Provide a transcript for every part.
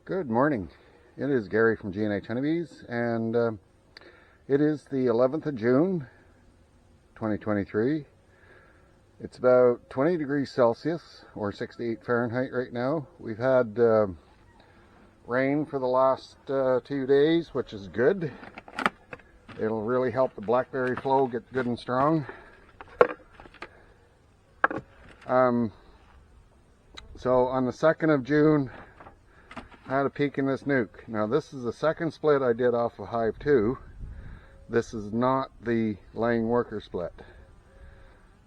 Good morning. It is Gary from G&H Honey Bees, and it is the 11th of June 2023. It's about 20 degrees Celsius or 68 Fahrenheit right now. We've had rain for the last 2 days, which is good. It'll really help the blackberry flow get good and strong. So on the 2nd of June, I had a peek in this nuke. Now this is the second split I did off of Hive 2. This is not the laying worker split.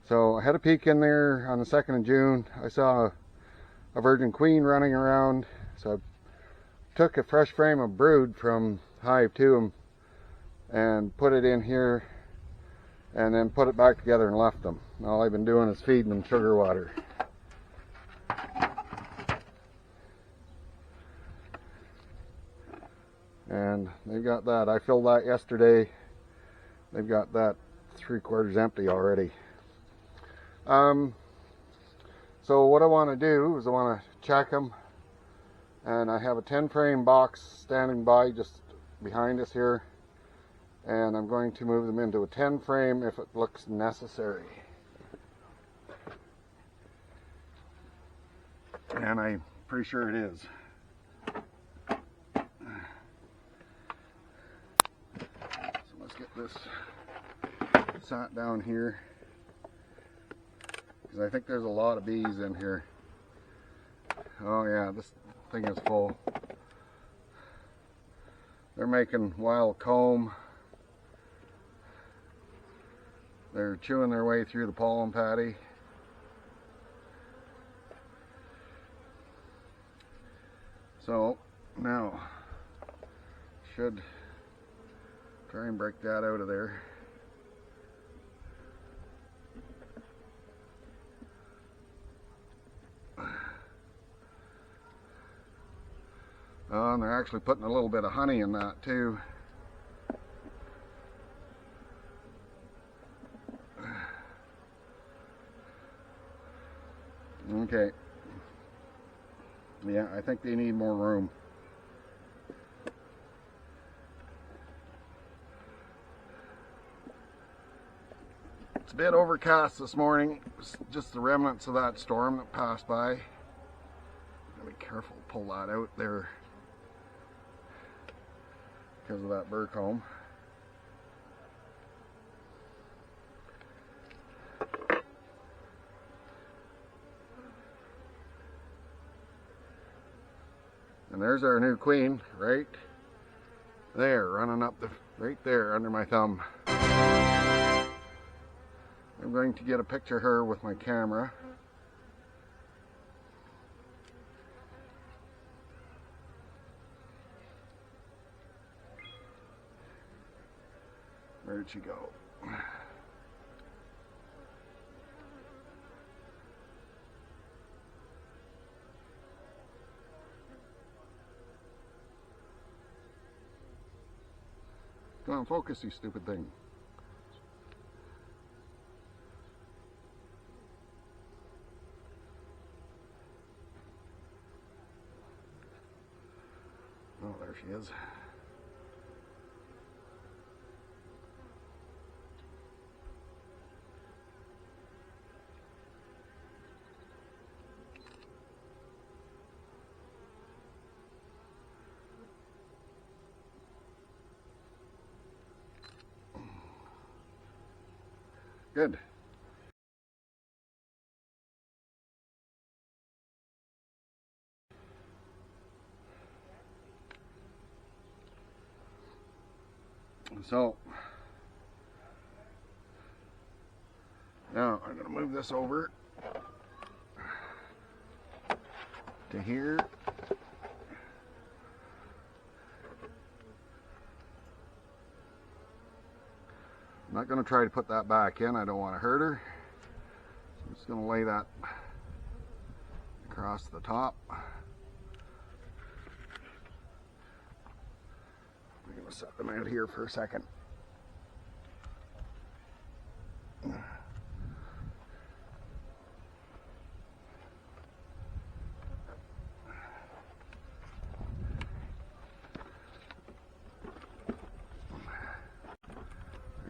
So I had a peek in there on the 2nd of June. I saw a virgin queen running around. So I took a fresh frame of brood from Hive 2 and put it in here and then put it back together and left them. All I've been doing is feeding them sugar water. And they've got that. I filled that yesterday. They've got that 3/4 empty already. So what I want to do is I want to check them, and I have a 10 frame box standing by just behind us here, and I'm going to move them into a 10 frame if it looks necessary. And I'm pretty sure it is. Get this sat down here because I think there's a lot of bees in here. Oh yeah, this thing is full. They're making wild comb. They're chewing their way through the pollen patty. So now should try and break that out of there. And they're actually putting a little bit of honey in that too. Okay. Yeah, I think they need more room. It's a bit overcast this morning. It's just the remnants of that storm that passed by. Gotta be careful to pull that out there because of that burr comb. And there's our new queen right there, running up right there under my thumb. I'm going to get a picture of her with my camera. Where'd she go? Come on, focus, you stupid thing. Oh, there she is. Good. So now I'm going to move this over to here. I'm not going to try to put that back in. I don't want to hurt her. So I'm just going to lay that across the top. I'm going to set them out here for a second.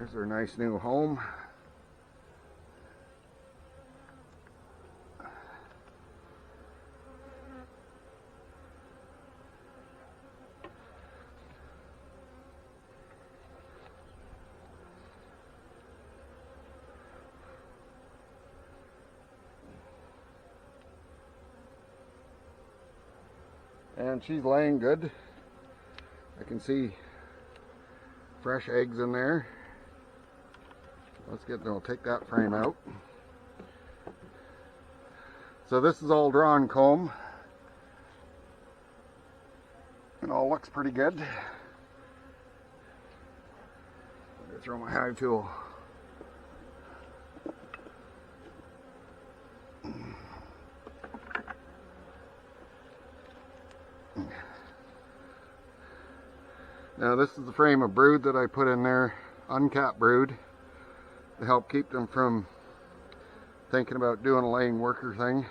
There's their nice new home. And she's laying good. I can see fresh eggs in there. I'll take that frame out. So this is all drawn comb. It all looks pretty good. I'm gonna throw my hive tool. Now this is the frame of brood that I put in there, uncapped brood, to help keep them from thinking about doing a laying worker thing.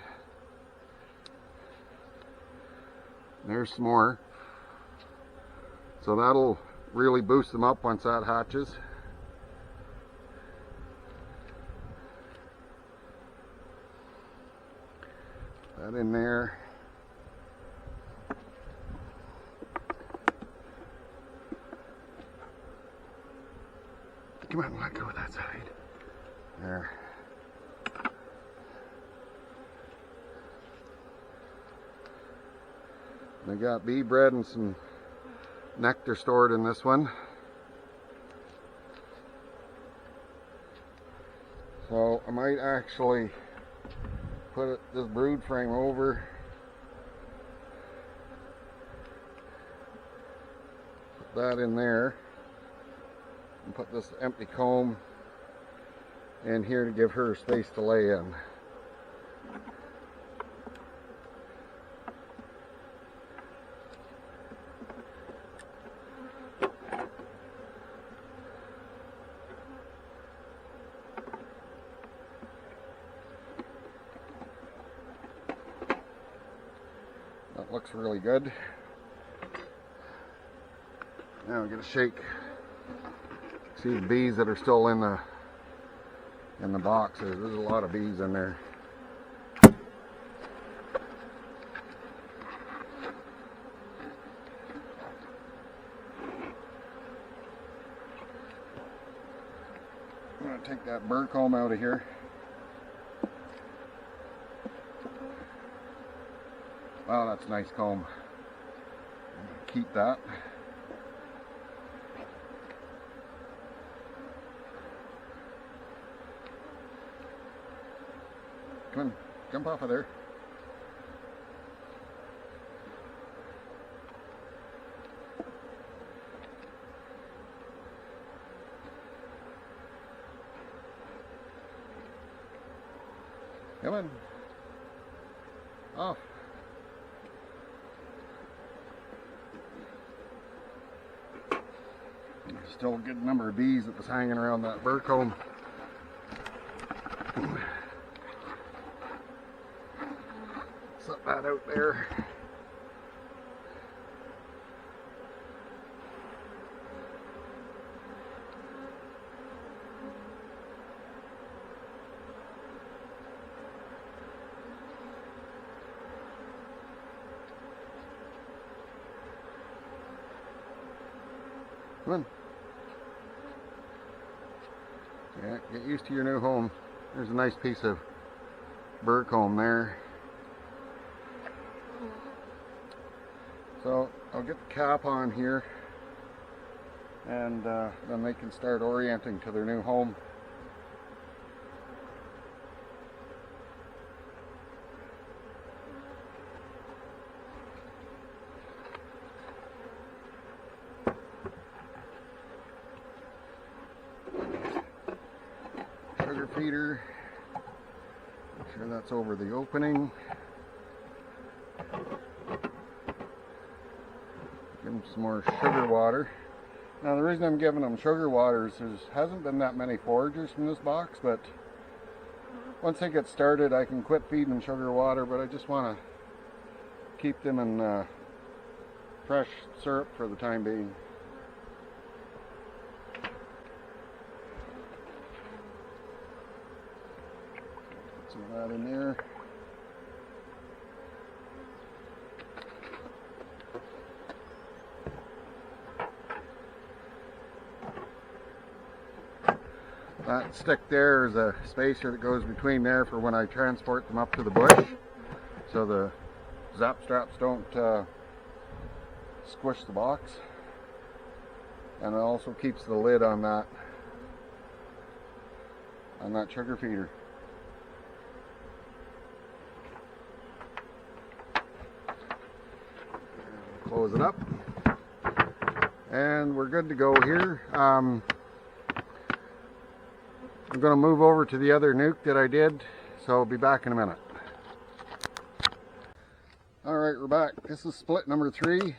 There's some more. So that'll really boost them up once that hatches. That in there. Come on, let go of that side. There. I got bee bread and some nectar stored in this one. So I might actually put this brood frame over. Put that in there. And put this empty comb in here to give her space to lay in. That looks really good. Now I'm gonna shake. See the bees that are still in the boxes. There's a lot of bees in there. I'm going to take that bird comb out of here. Wow, that's a nice comb. I'm going to keep that. Come on, jump off of there. Come on. Off. There's still a good number of bees that was hanging around that bird comb. Set that out there. Come on. Yeah, get used to your new home. There's a nice piece of bird comb there. So I'll get the cap on here, and then they can start orienting to their new home. Sugar feeder. Make sure that's over the opening. Give them some more sugar water. Now the reason I'm giving them sugar water is there hasn't been that many foragers from this box, but once they get started I can quit feeding them sugar water, but I just want to keep them in fresh syrup for the time being. that in there. That stick there is a spacer that goes between there for when I transport them up to the bush, so the zap straps don't squish the box, and it also keeps the lid on that sugar feeder. Close it up, and we're good to go here. I'm going to move over to the other nuke that I did, so I'll be back in a minute. Alright, we're back. This is split number 3.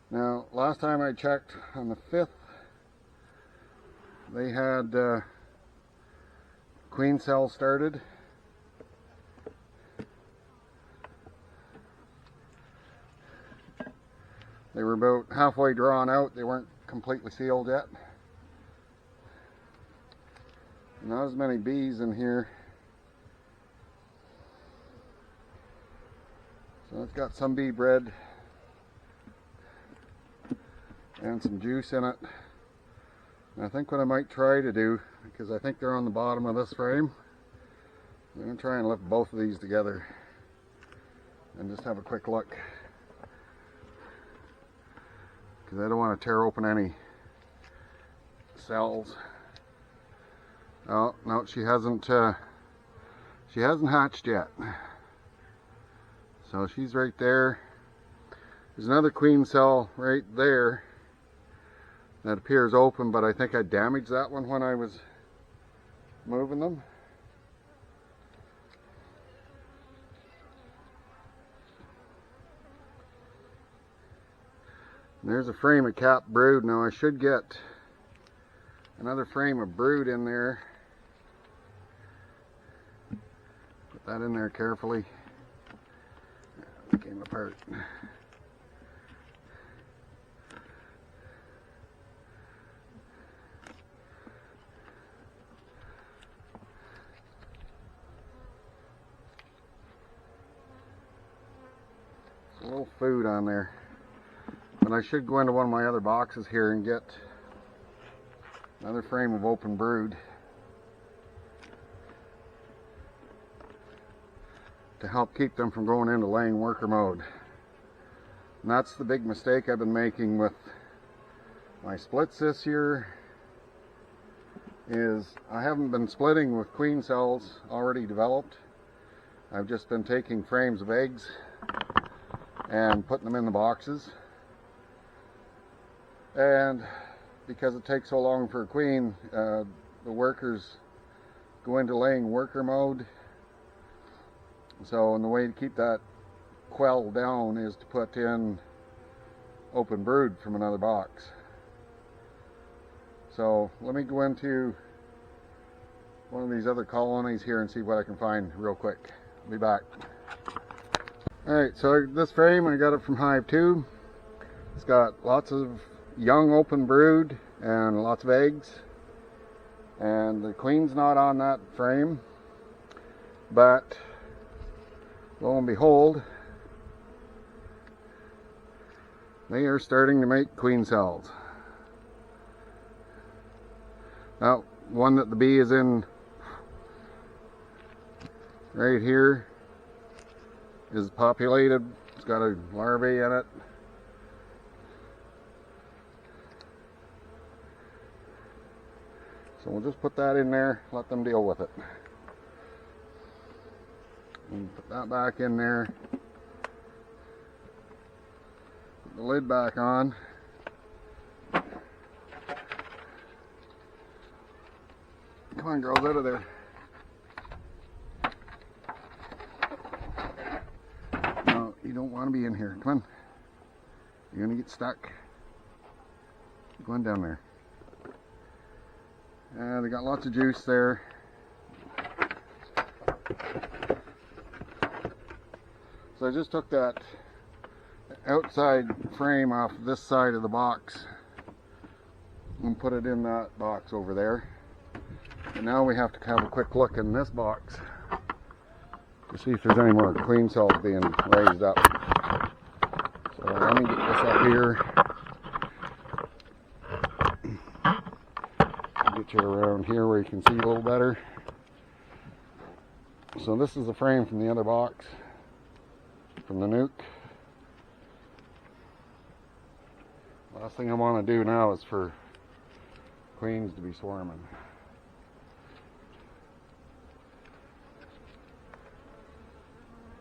Now, last time I checked on the 5th, they had queen cell started. They were about halfway drawn out. They weren't completely sealed yet. Not as many bees in here. So it's got some bee bread and some juice in it. And I think what I might try to do, because I think they're on the bottom of this frame, I'm going to try and lift both of these together and just have a quick look, because I don't want to tear open any cells. Oh no, she hasn't hatched yet. So she's right there. There's another queen cell right there that appears open, but I think I damaged that one when I was moving them. And there's a frame of capped brood. Now I should get another frame of brood in there. Put that in there carefully. It came apart. There's a little food on there. But I should go into one of my other boxes here and get another frame of open brood to help keep them from going into laying worker mode. And that's the big mistake I've been making with my splits this year, is I haven't been splitting with queen cells already developed. I've just been taking frames of eggs and putting them in the boxes. And because it takes so long for a queen, the workers go into laying worker mode. So, and the way to keep that quell down is to put in open brood from another box. So let me go into one of these other colonies here and see what I can find real quick. I'll be back. Alright, so this frame, I got it from Hive 2. It's got lots of young open brood and lots of eggs. And the queen's not on that frame, but lo and behold, they are starting to make queen cells. Now, one that the bee is in right here is populated. It's got a larvae in it. So we'll just put that in there, let them deal with it. And put that back in there. Put the lid back on. Come on, girls, out of there. No, you don't want to be in here. Come on. You're going to get stuck. Go on down there. And they got lots of juice there. So I just took that outside frame off this side of the box and put it in that box over there. And now we have to have a quick look in this box to see if there's any more queen cells being raised up. So let me get this up here. Get you around here where you can see a little better. So this is the frame from the other box, from the nuke. Last thing I want to do now is for queens to be swarming.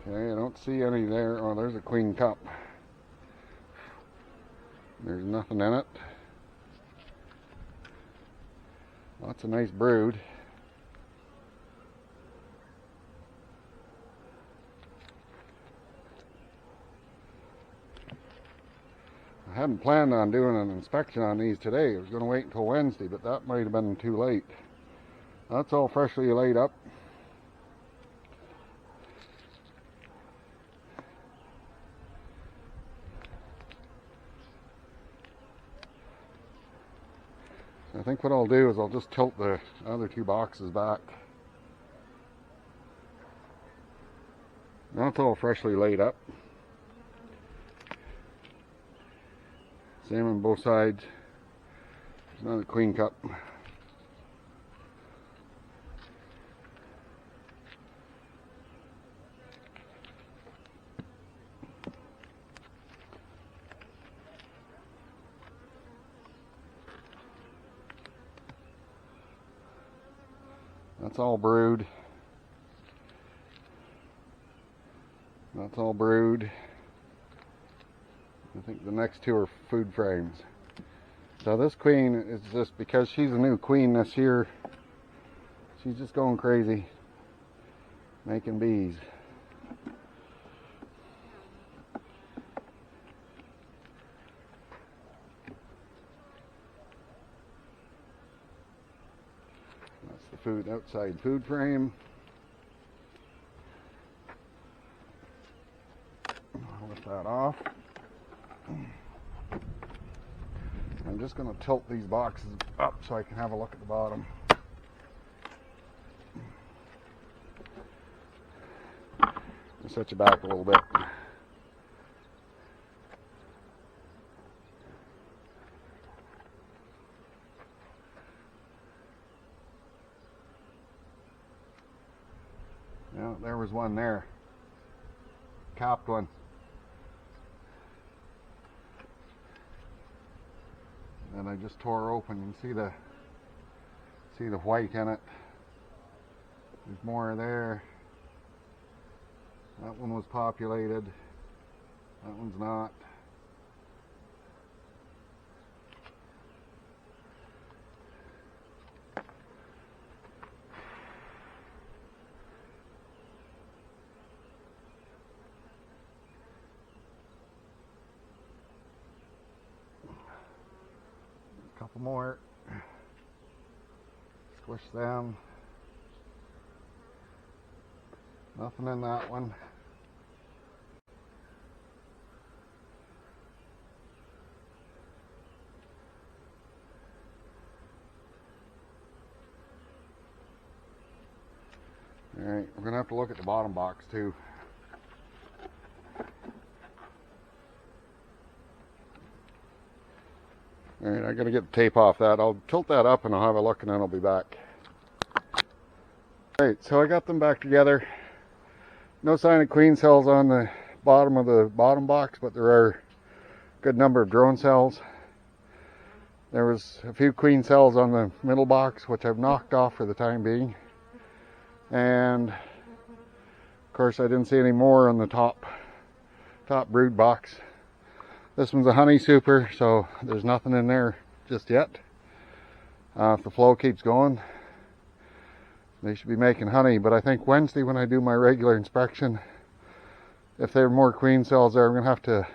Okay, I don't see any there. Oh, there's a queen cup. There's nothing in it. Lots of nice brood. I hadn't planned on doing an inspection on these today. I was going to wait until Wednesday, but that might have been too late. That's all freshly laid up. I think what I'll do is I'll just tilt the other two boxes back. That's all freshly laid up. Same on both sides. There's another queen cup. That's all brood. That's all brood. I think the next two are food frames. So this queen is just, because she's a new queen this year, she's just going crazy making bees. That's the food, outside food frame. I'll lift that off. I'm just going to tilt these boxes up so I can have a look at the bottom. Just set you back a little bit. Yeah, there was one there. Capped one. And I just tore open. You can see the white in it. There's more there. That one was populated. That one's not. Couple more. Squish them. Nothing in that one. Alright, we're going to have to look at the bottom box too. Alright, I gotta get the tape off that. I'll tilt that up and I'll have a look and then I'll be back. Alright, so I got them back together. No sign of queen cells on the bottom of the bottom box, but there are a good number of drone cells. There was a few queen cells on the middle box, which I've knocked off for the time being. And of course I didn't see any more on the top brood box. This one's a honey super, so there's nothing in there just yet. If the flow keeps going, they should be making honey. But I think Wednesday when I do my regular inspection, if there are more queen cells there, I'm going to have to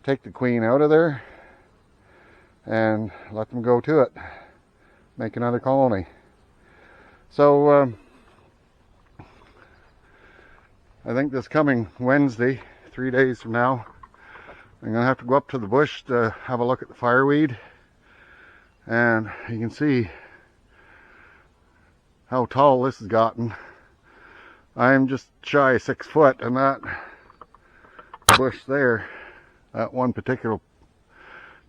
take the queen out of there and let them go to it, make another colony. So I think this coming Wednesday, 3 days from now, I'm going to have to go up to the bush to have a look at the fireweed And you can see how tall this has gotten. I'm just shy of 6 foot, and that bush there, that one particular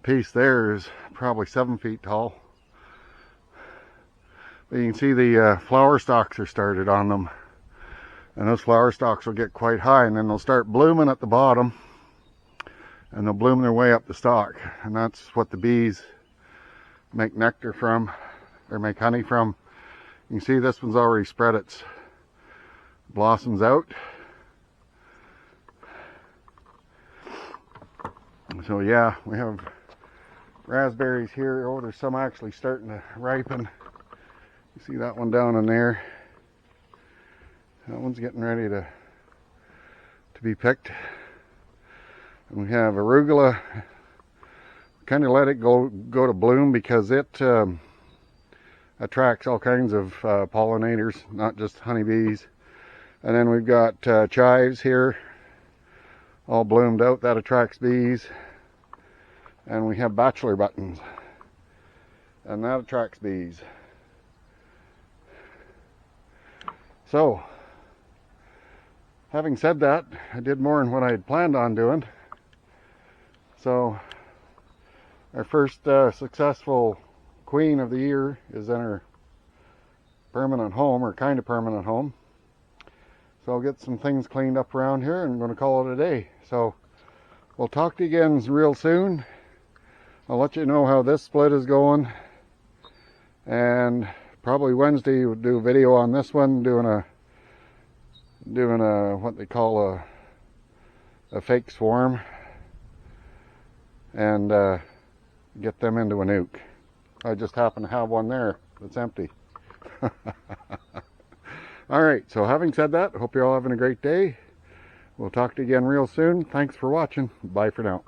piece there, is probably 7 feet tall. But you can see the flower stalks are started on them, and those flower stalks will get quite high, and then they'll start blooming at the bottom, and they'll bloom their way up the stalk, and that's what the bees make nectar from, or make honey from. You can see this one's already spread its blossoms out. So yeah, we have raspberries here. Oh, there's some actually starting to ripen. You see that one down in there? That one's getting ready to be picked. And we have arugula. Kind of let it go to bloom because it attracts all kinds of pollinators, not just honeybees. And then we've got chives here, all bloomed out. That attracts bees. And we have bachelor buttons, and that attracts bees. So, having said that, I did more than what I had planned on doing. So, our first successful queen of the year is in her permanent home, or kind of permanent home. So I'll get some things cleaned up around here, and I'm going to call it a day. So we'll talk to you again real soon. I'll let you know how this split is going, and probably Wednesday we'll do a video on this one, doing a what they call a fake swarm, and get them into a nuke. I just happen to have one there that's empty. Alright, so having said that, I hope you're all having a great day. We'll talk to you again real soon. Thanks for watching. Bye for now.